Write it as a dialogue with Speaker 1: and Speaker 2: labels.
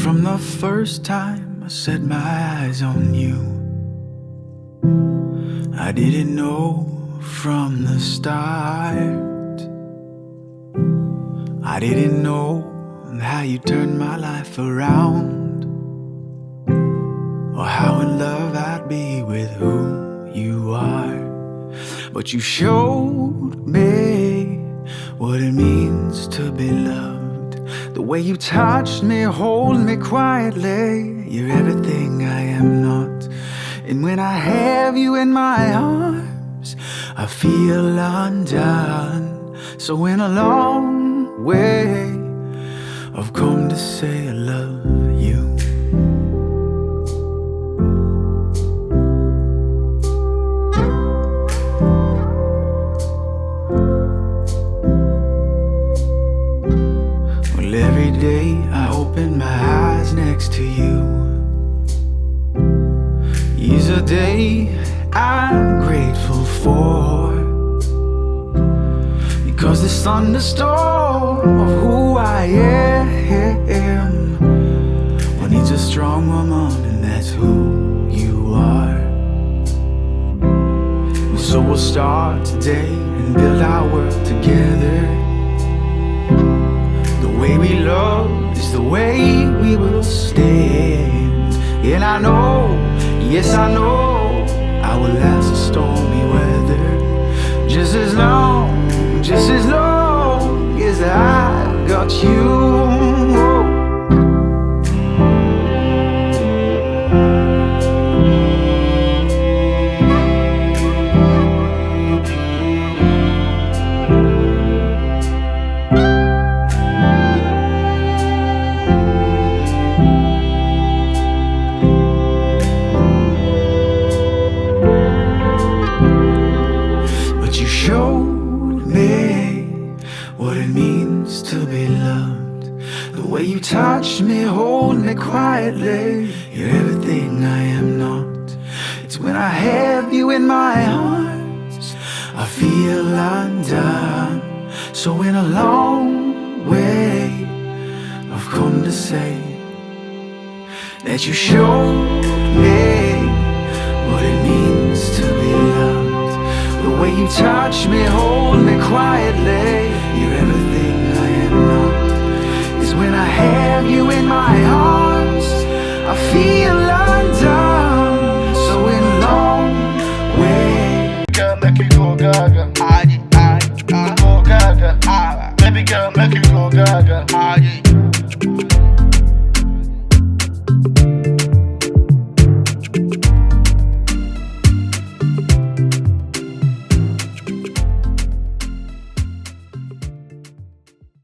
Speaker 1: From the first time I set my eyes on you, I didn't know from the start. I didn't know how you turned my life around, or how in love I'd be with who you are. But you showed me what it means to be loved. The way you touched me, hold me quietly. You're everything I am not. And when I have you in my arms, I feel undone. So in a long way, I've come to say I love you. Well, every day I open my eyes next to you is a day I'm grateful for, because this thunderstorm of who I am, well, needs a strong woman, and that's who you are. So we'll start today and build our world together. The way we love is the way we will stand. And I know, yes I know, I will last the stormy weather, just as long as I've got you. You showed me what it means to be loved. The way you touch me, hold me quietly. You're everything I am not. It's when I have you in my arms, I feel undone. So in a long way, I've come to say that you showed me what it means to be loved. The way you touch me, hold me quietly. You're everything I am not. Is when I have you in my arms, I feel